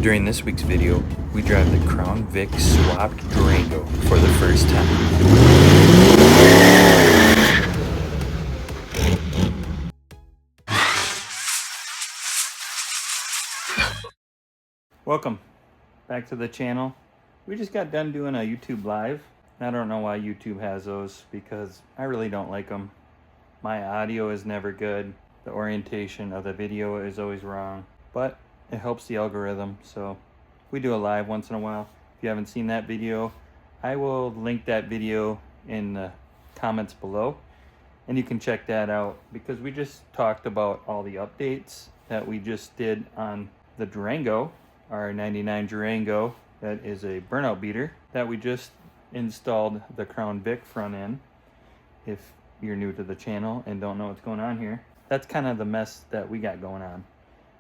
During this week's video, we drive the Crown Vic swapped Durango for the first time. Welcome back to the channel. We just got done doing a YouTube live. I don't know why YouTube has those because I really don't like them. My audio is never good. The orientation of the video is always wrong, but it helps the algorithm. So we do a live once in a while. If you haven't seen that video, I will link that video in the comments below and you can check that out because we just talked about all the updates that we just did on the Durango, our 99 Durango. That is a Burnout beater that we just installed the Crown Vic front end. If you're new to the channel and don't know what's going on here, that's kind of the mess that we got going on.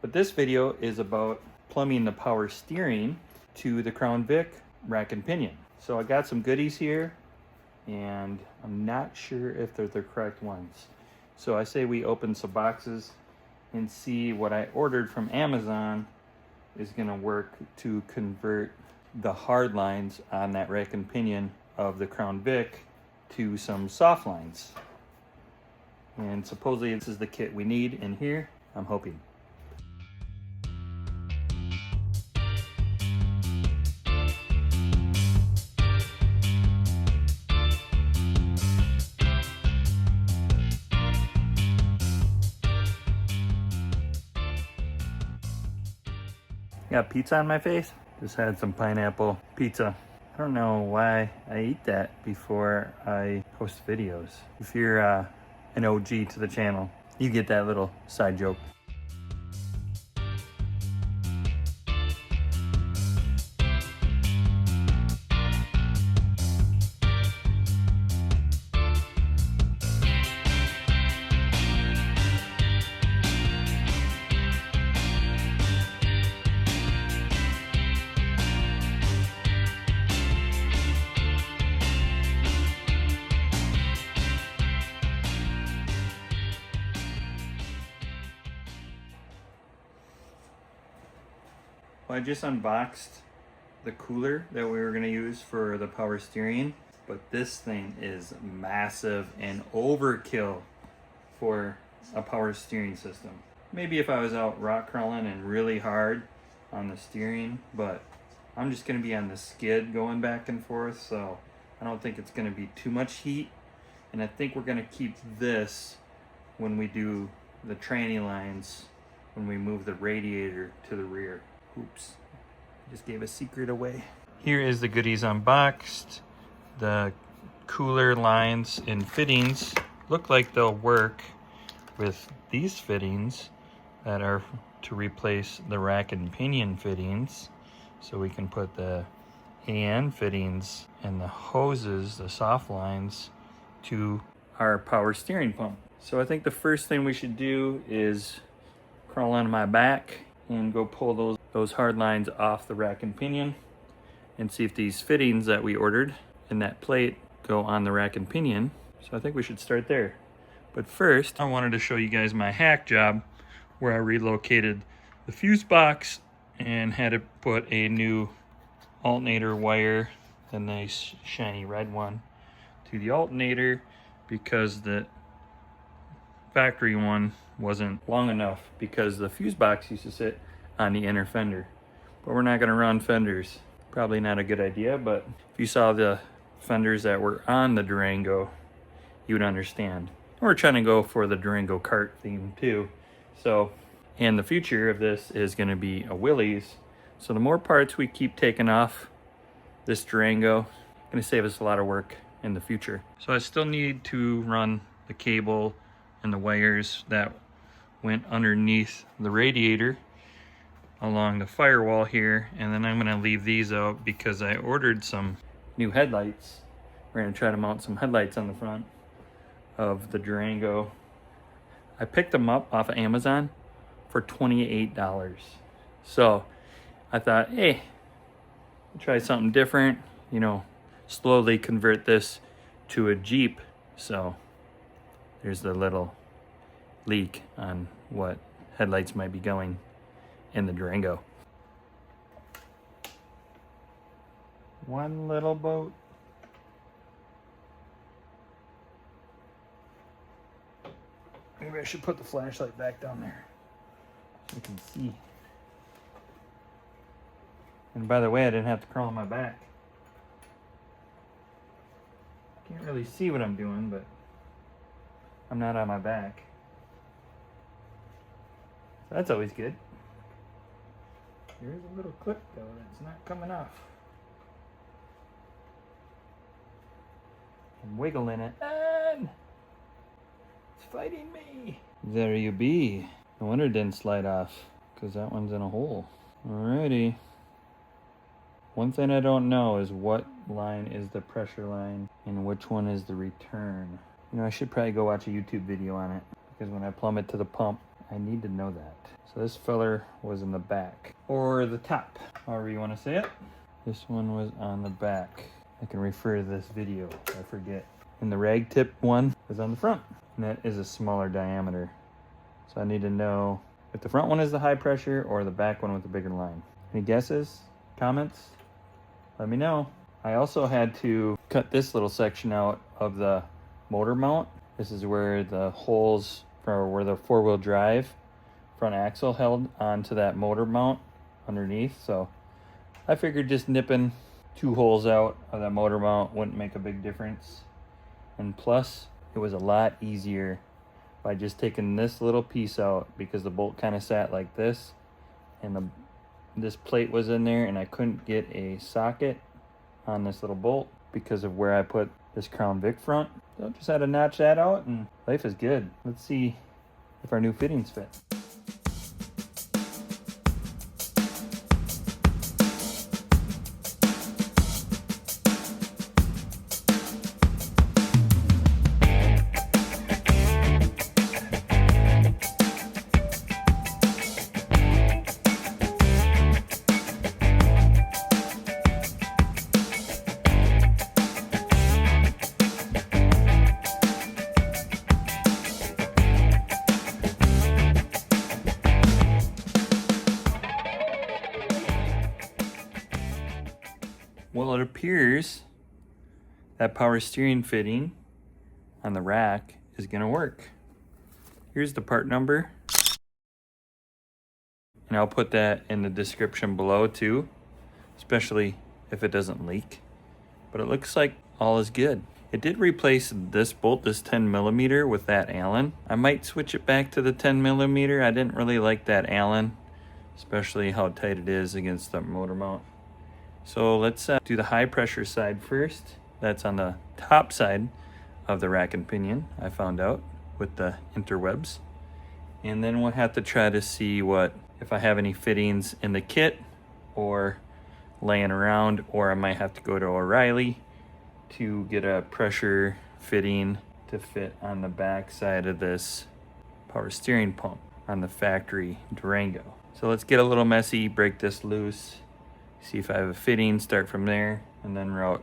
But this video is about plumbing the power steering to the Crown Vic rack and pinion. So I got some goodies here and I'm not sure if they're the correct ones. So I say we open some boxes and see what I ordered from Amazon is gonna work to convert the hard lines on that rack and pinion of the Crown Vic to some soft lines. And supposedly this is the kit we need in here, I'm hoping. Got pizza on my face. Just had some pineapple pizza. I don't know why I eat that before I post videos. If you're an OG to the channel, you get that little side joke. Well, I just unboxed the cooler that we were going to use for the power steering, but this thing is massive and overkill for a power steering system. Maybe if I was out rock crawling and really hard on the steering, but I'm just going to be on the skid going back and forth, so I don't think it's going to be too much heat. And I think we're going to keep this when we do the tranny lines, when we move the radiator to the rear. Oops, just gave a secret away. Here is the goodies unboxed. The cooler lines and fittings look like they'll work with these fittings that are to replace the rack and pinion fittings. So we can put the AN fittings and the hoses, the soft lines, to our power steering pump. So I think the first thing we should do is crawl on my back and go pull those hard lines off the rack and pinion and see if these fittings that we ordered in that plate go on the rack and pinion. So I think we should start there. But first, I wanted to show you guys my hack job where I relocated the fuse box and had to put a new alternator wire, the nice shiny red one, to the alternator because the factory one wasn't long enough because the fuse box used to sit on the inner fender. But we're not going to run fenders. Probably not a good idea, but if you saw the fenders that were on the Durango, you would understand. And we're trying to go for the Durango kart theme too. So, and the future of this is going to be a Willys. So the more parts we keep taking off this Durango, going to save us a lot of work in the future. So I still need to run the cable and the wires that went underneath the radiator along the firewall here, and then I'm going to leave these out because I ordered some new headlights. We're going to try to mount some headlights on the front of the Durango. I picked them up off of Amazon for $28. So I thought, hey, try something different, you know, slowly convert this to a Jeep. So there's the little leak on what headlights might be going in the Durango. One little boat. Maybe I should put the flashlight back down there so you can see. And by the way, I didn't have to crawl on my back. Can't really see what I'm doing, but I'm not on my back. So that's always good. Here's a little clip though that's not coming off. I'm wiggling it and it's fighting me. There you be. No wonder it didn't slide off because that one's in a hole. Alrighty. One thing I don't know is what line is the pressure line and which one is the return. You know, I should probably go watch a YouTube video on it because when I plumb it to the pump, I need to know that. So this feller was in the back or the top, however you want to say it. This one was on the back. I can refer to this video if I forget. And the rag tip one is on the front, and that is a smaller diameter. So I need to know if the front one is the high pressure or the back one with the bigger line. Any guesses? Comments? Let me know. I also had to cut this little section out of the motor mount. This is where the holes for where the four-wheel drive front axle held onto that motor mount underneath. So I figured just nipping 2 holes out of that motor mount wouldn't make a big difference. And plus, it was a lot easier by just taking this little piece out because the bolt kind of sat like this and this plate was in there and I couldn't get a socket on this little bolt because of where I put this Crown Vic front. So I just had to notch that out and life is good. Let's see if our new fittings fit. Well, it appears that power steering fitting on the rack is gonna work. Here's the part number. And I'll put that in the description below too, especially if it doesn't leak. But it looks like all is good. It did replace this bolt, this 10mm with that Allen. I might switch it back to the 10mm. I didn't really like that Allen, especially how tight it is against the motor mount. So let's do the high pressure side first. That's on the top side of the rack and pinion, I found out with the interwebs. And then we'll have to try to see if I have any fittings in the kit or laying around, or I might have to go to O'Reilly to get a pressure fitting to fit on the back side of this power steering pump on the factory Durango. So let's get a little messy, break this loose, see if I have a fitting, start from there, and then route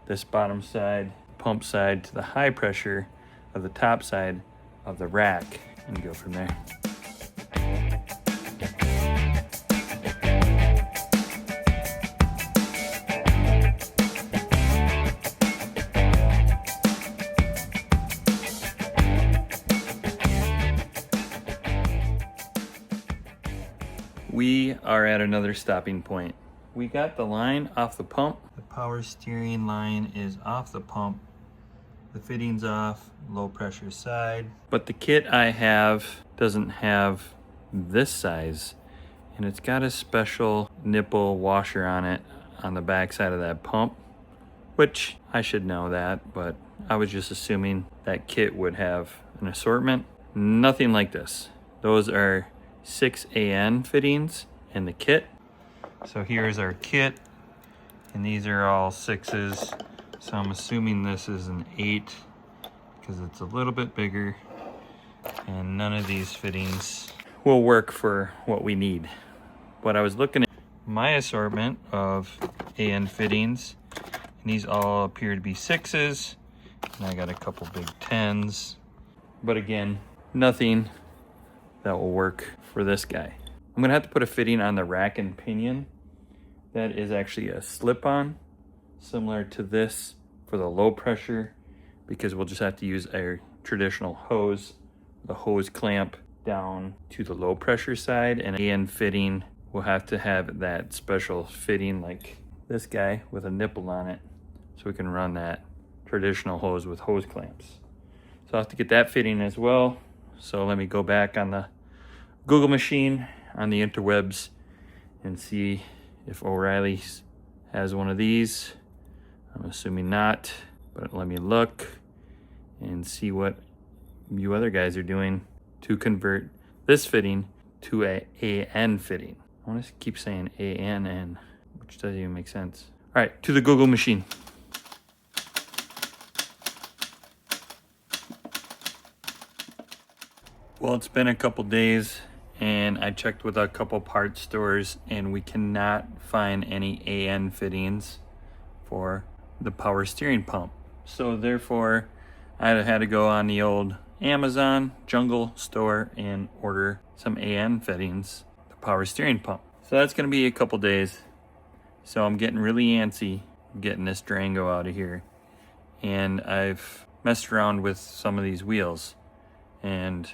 this bottom side, pump side, to the high pressure of the top side of the rack and go from there. We are at another stopping point. We got the line off the pump. The power steering line is off the pump. The fitting's off, low pressure side. But the kit I have doesn't have this size. And it's got a special nipple washer on it on the back side of that pump, which I should know that, but I was just assuming that kit would have an assortment. Nothing like this. Those are 6AN fittings in the kit. So here's our kit, and these are all 6s. So I'm assuming this is an 8 because it's a little bit bigger, and none of these fittings will work for what we need. But I was looking at my assortment of AN fittings, and these all appear to be 6s, and I got a couple big 10s. But again, nothing that will work for this guy. I'm gonna have to put a fitting on the rack and pinion that is actually a slip-on similar to this for the low pressure, because we'll just have to use our traditional hose, the hose clamp down to the low pressure side, and AN fitting will have to have that special fitting like this guy with a nipple on it, so we can run that traditional hose with hose clamps. So I'll have to get that fitting as well. So let me go back on the Google machine on the interwebs and see if O'Reilly's has one of these. I'm assuming not, but let me look and see what you other guys are doing to convert this fitting to a AN fitting. I want to keep saying ANN, which doesn't even make sense. All right, to the Google machine. Well, it's been a couple days and I checked with a couple parts stores and we cannot find any AN fittings for the power steering pump. So therefore, I had to go on the old Amazon Jungle store and order some AN fittings, the power steering pump. So that's gonna be a couple days. So I'm getting really antsy getting this Durango out of here. And I've messed around with some of these wheels. And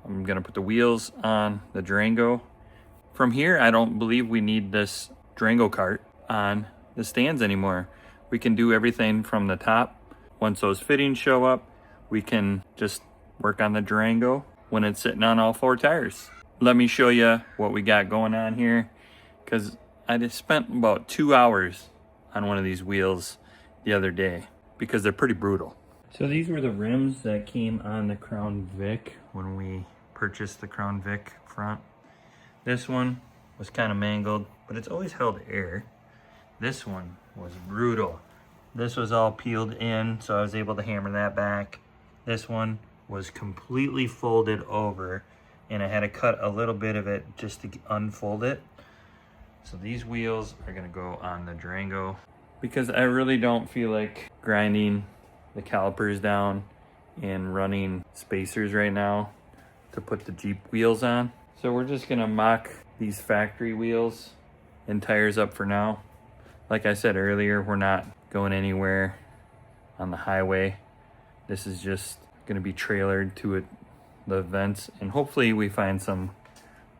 I'm gonna put the wheels on the Durango. From here, I don't believe we need this Durango cart on the stands anymore. We can do everything from the top. Once those fittings show up, we can just work on the Durango when it's sitting on all 4 tires. Let me show you what we got going on here, because I just spent about 2 hours on one of these wheels the other day because they're pretty brutal. So these were the rims that came on the Crown Vic when we purchased the Crown Vic front. This one was kind of mangled, but it's always held air. This one was brutal. This was all peeled in, so I was able to hammer that back. This one was completely folded over, and I had to cut a little bit of it just to unfold it. So these wheels are gonna go on the Durango because I really don't feel like grinding the calipers down and running spacers right now to put the Jeep wheels on. So we're just gonna mock these factory wheels and tires up for now. Like I said earlier, we're not going anywhere on the highway. This is just gonna be trailered to it, the events, and hopefully we find some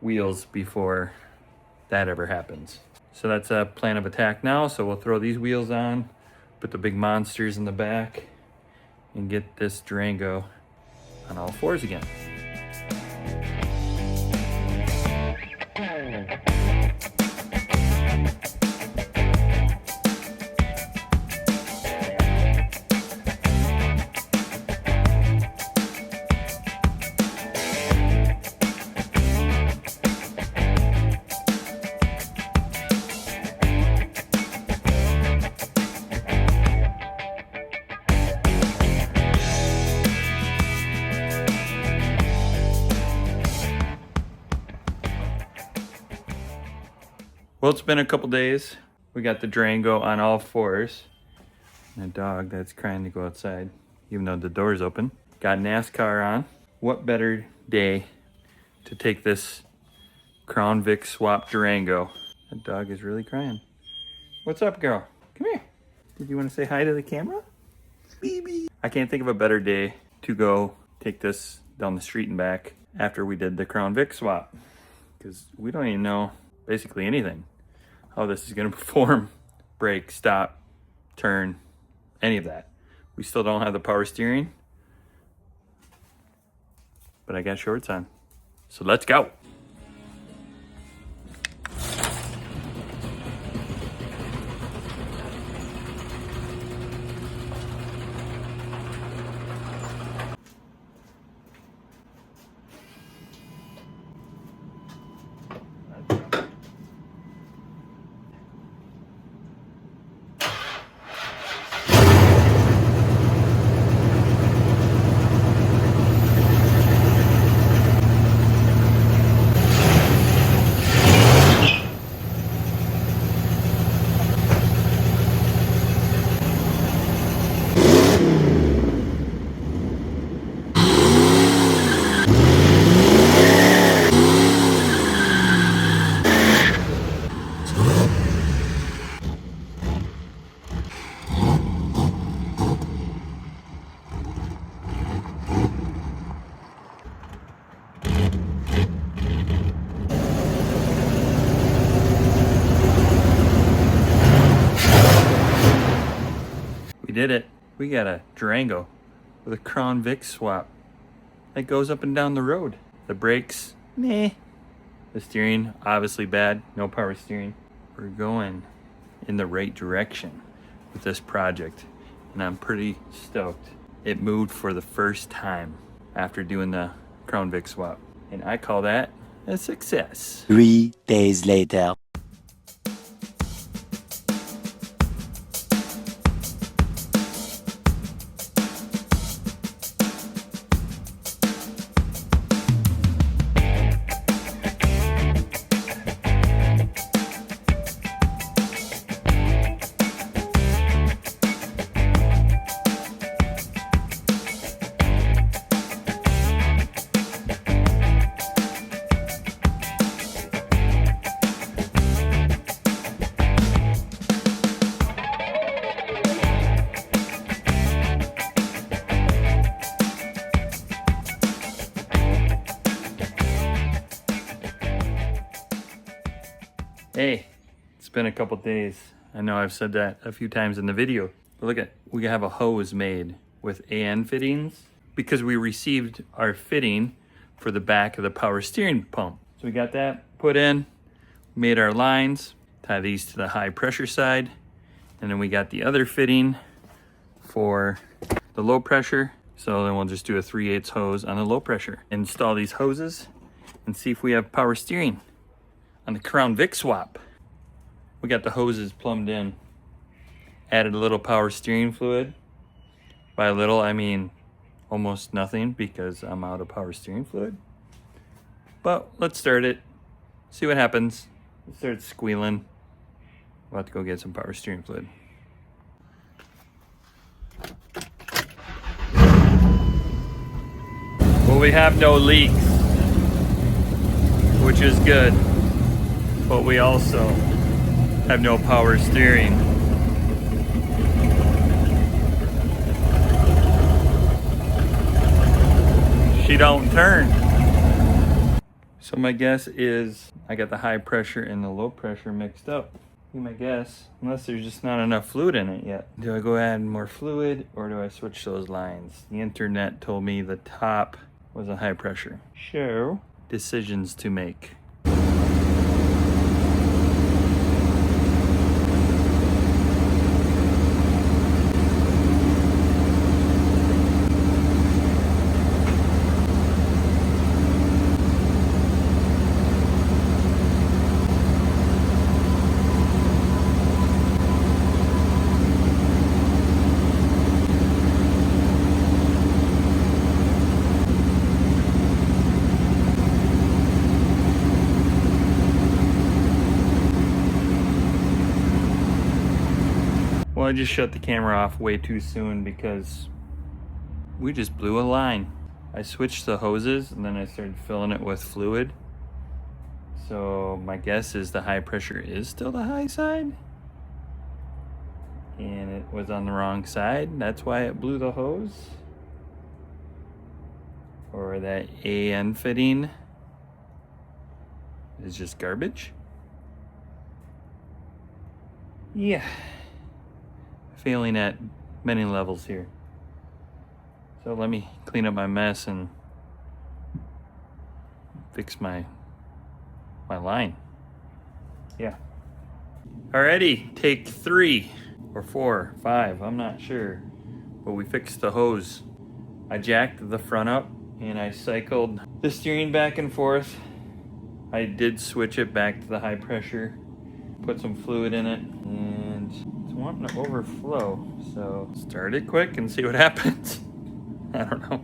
wheels before that ever happens. So that's a plan of attack now. So we'll throw these wheels on, put the big monsters in the back, and get this Durango on all 4s again. Well, it's been a couple days. We got the Durango on all 4s. And a dog that's crying to go outside, even though the door's open. Got NASCAR on. What better day to take this Crown Vic swap Durango? That dog is really crying. What's up, girl? Come here. Did you want to say hi to the camera? Baby. I can't think of a better day to go take this down the street and back after we did the Crown Vic swap. Because we don't even know basically anything. How this is going to perform, brake, stop, turn, any of that. We still don't have the power steering, but I got shorts on. So let's go. We did it. We got a Durango with a Crown Vic swap that goes up and down the road. The brakes, meh. The steering, obviously bad. No power steering. We're going in the right direction with this project, and I'm pretty stoked. It moved for the first time after doing the Crown Vic swap, and I call that a success. 3 days later. Hey, it's been a couple days. I know I've said that a few times in the video, but look at, we have a hose made with AN fittings because we received our fitting for the back of the power steering pump. So we got that put in, made our lines, tie these to the high pressure side, and then we got the other fitting for the low pressure. So then we'll just do a 3/8 hose on the low pressure. Install these hoses and see if we have power steering on the Crown Vic swap. We got the hoses plumbed in. Added a little power steering fluid. By a little, I mean almost nothing because I'm out of power steering fluid. But let's start it. See what happens. It starts squealing. We'll have to go get some power steering fluid. Well, we have no leaks, which is good. But we also have no power steering. She don't turn. So my guess is I got the high pressure and the low pressure mixed up. Be my guess, unless there's just not enough fluid in it yet. Do I go add more fluid or do I switch those lines? The internet told me the top was a high pressure. So, decisions to make. Well, I just shut the camera off way too soon because we just blew a line. I switched the hoses and then I started filling it with fluid. So my guess is the high pressure is still the high side. And it was on the wrong side. That's why it blew the hose. Or that AN fitting is just garbage. Yeah. Failing at many levels here. So let me clean up my mess and fix my line. Yeah. Alrighty, take 3 or 4, 5, I'm not sure. But we fixed the hose. I jacked the front up and I cycled the steering back and forth. I did switch it back to the high pressure, put some fluid in it, and it's wanting to overflow. So start it quick and see what happens. I don't know.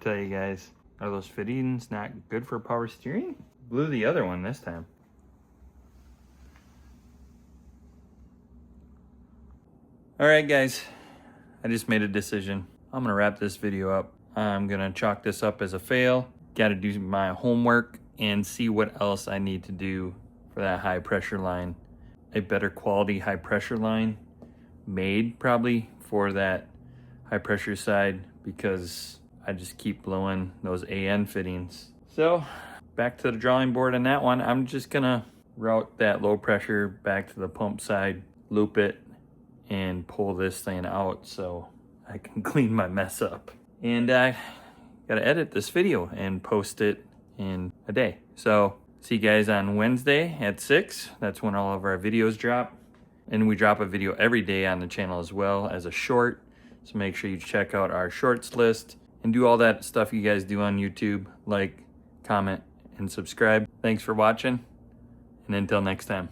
tell you guys, are those fittings not good for power steering? Blew the other one this time. All right, guys, I just made a decision. I'm gonna wrap this video up. I'm gonna chalk this up as a fail. Gotta do my homework and see what else I need to do for that high pressure line. A better quality high pressure line made probably for that high pressure side, because I just keep blowing those AN fittings. So back to the drawing board on that one. I'm just gonna route that low pressure back to the pump side, loop it, and pull this thing out so I can clean my mess up. And I gotta edit this video and post it in a day. So see you guys on Wednesday at 6. That's when all of our videos drop. And we drop a video every day on the channel as well as a short. So make sure you check out our shorts list and do all that stuff you guys do on YouTube. Like, comment, and subscribe. Thanks for watching. And until next time.